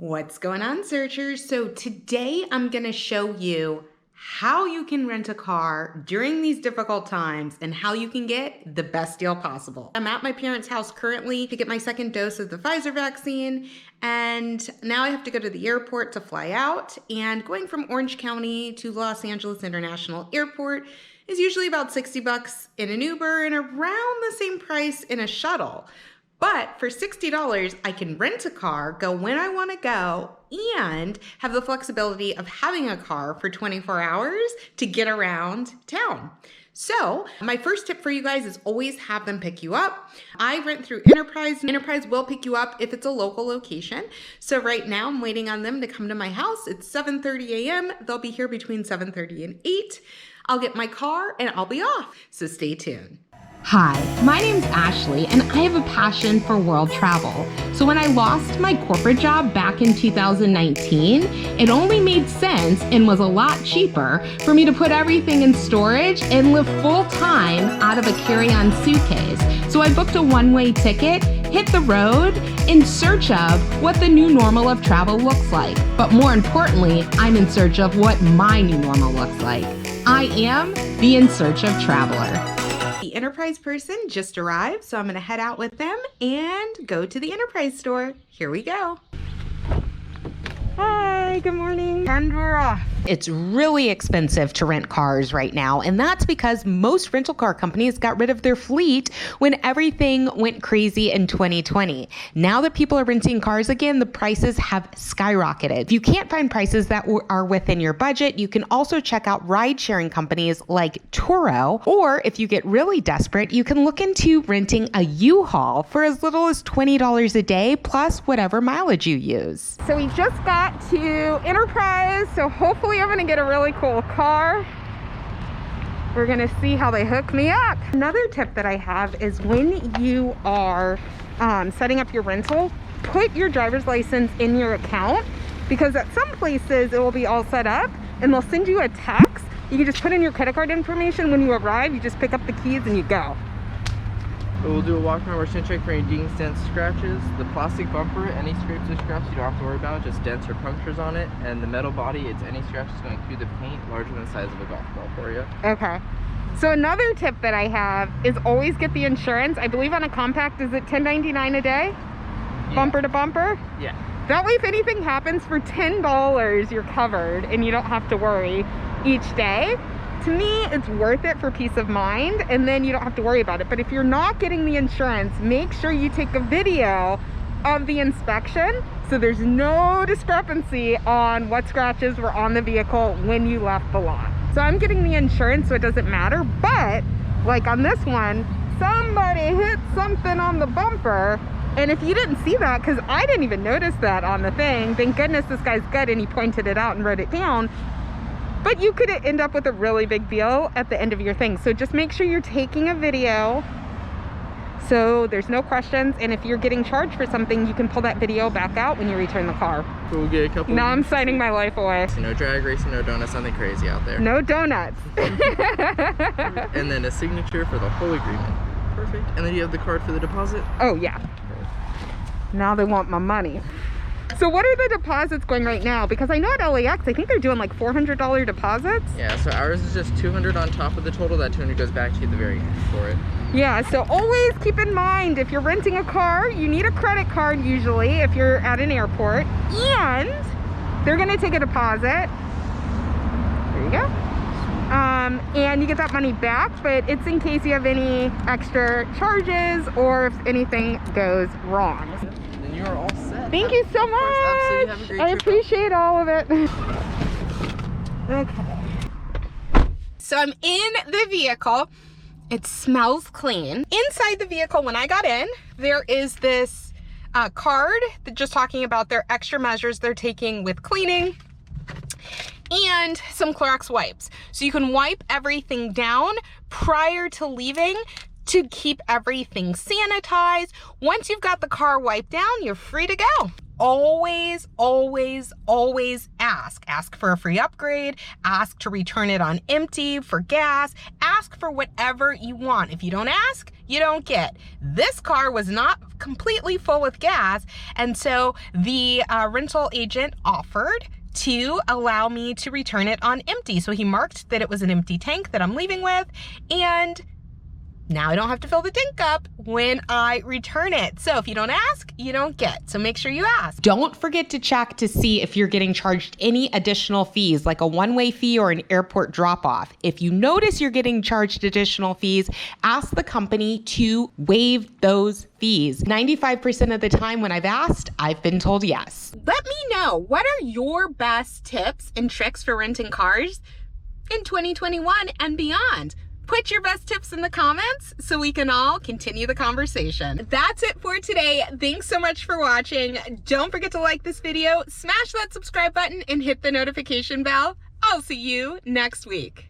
What's going on, searchers? So today I'm going to show you how you can rent a car during these difficult times and how you can get the best deal possible. I'm at my parents' house currently to get my second dose of the Pfizer vaccine, and now I have to go to the airport to fly out, and going from Orange County to Los Angeles International Airport is usually about $60 in an Uber and around the same price in a shuttle. But for $60, I can rent a car, go when I want to go, and have the flexibility of having a car for 24 hours to get around town. So my first tip for you guys is always have them pick you up. I rent through Enterprise. Enterprise will pick you up if it's a local location. So right now I'm waiting on them to come to my house. It's 7:30 a.m. They'll be here between 7:30 and 8. I'll get my car and I'll be off. So stay tuned. Hi, my name's Ashley, and I have a passion for world travel. So when I lost my corporate job back in 2019, it only made sense and was a lot cheaper for me to put everything in storage and live full time out of a carry-on suitcase. So I booked a one-way ticket, hit the road in search of what the new normal of travel looks like. But more importantly, I'm in search of what my new normal looks like. I am the In Search of Traveler. The Enterprise person just arrived, so I'm going to head out with them and go to the Enterprise store. Here we go. Hi, good morning. And we're off. It's really expensive to rent cars right now, and that's because most rental car companies got rid of their fleet when everything went crazy in 2020. Now that people are renting cars again, the prices have skyrocketed. If you can't find prices that are within your budget, you can also check out ride-sharing companies like Turo, or if you get really desperate, you can look into renting a U-Haul for as little as $20 a day, plus whatever mileage you use. So we just got to Enterprise, so hopefully I'm gonna get a really cool car. We're gonna see how they hook me up. Another tip that I have is when you are setting up your rental, put your driver's license in your account, because at some places it will be all set up and they'll send you a text. You can just put in your credit card information. When you arrive, you just pick up the keys and you go. We'll do a walk around. We're going to check for any dings, dents, scratches. The plastic bumper, any scrapes or scratches you don't have to worry about, just dents or punctures on it. And the metal body, it's any scratches going through the paint larger than the size of a golf ball for you. Okay. So another tip that I have is always get the insurance. I believe on a compact, is it $10.99 a day? Yeah. Bumper to bumper? Yeah. That way if anything happens for $10, you're covered and you don't have to worry each day. To me, it's worth it for peace of mind, and then you don't have to worry about it. But if you're not getting the insurance, make sure you take a video of the inspection so there's no discrepancy on what scratches were on the vehicle when you left the lot. So I'm getting the insurance, so it doesn't matter. But like on this one, somebody hit something on the bumper, and if you didn't see that, because I didn't even notice that on the thing, thank goodness this guy's good and he pointed it out and wrote it down. But you could end up with a really big bill at the end of your thing. So just make sure you're taking a video so there's no questions. And if you're getting charged for something, you can pull that video back out when you return the car. So we'll get a couple. Now I'm signing my life away. So no drag racing, no donuts, nothing crazy out there. No donuts. And then a signature for the whole agreement. Perfect. And then you have the card for the deposit? Oh, yeah. Now they want my money. So what are the deposits going right now? Because I know at LAX, I think they're doing like $400 deposits. Yeah, so ours is just $200 on top of the total. That $200 goes back to you at the very end for it. Yeah, so always keep in mind, if you're renting a car, you need a credit card usually if you're at an airport. And they're gonna take a deposit. There you go. And you get that money back, but it's in case you have any extra charges or if anything goes wrong. Then you are all set. Thank you so much. Absolutely. Have a great I trip. appreciate all of it. Okay. So I'm in the vehicle. It smells clean. Inside the vehicle, when I got in, there is this card that just talking about their extra measures they're taking with cleaning and some Clorox wipes. So you can wipe everything down prior to leaving to keep everything sanitized. Once you've got the car wiped down, you're free to go. always, always, always ask. Ask for a free upgrade, ask to return it on empty for gas, ask for whatever you want. If you don't ask, you don't get. This car was not completely full with gas, and so the rental agent offered to allow me to return it on empty. So he marked that it was an empty tank that I'm leaving with, and now I don't have to fill the tank up when I return it. So if you don't ask, you don't get. So make sure you ask. Don't forget to check to see if you're getting charged any additional fees, like a one-way fee or an airport drop-off. If you notice you're getting charged additional fees, ask the company to waive those fees. 95% of the time when I've asked, I've been told yes. Let me know, what are your best tips and tricks for renting cars in 2021 and beyond? Put your best tips in the comments so we can all continue the conversation. That's it for today. Thanks so much for watching. Don't forget to like this video, smash that subscribe button, and hit the notification bell. I'll see you next week.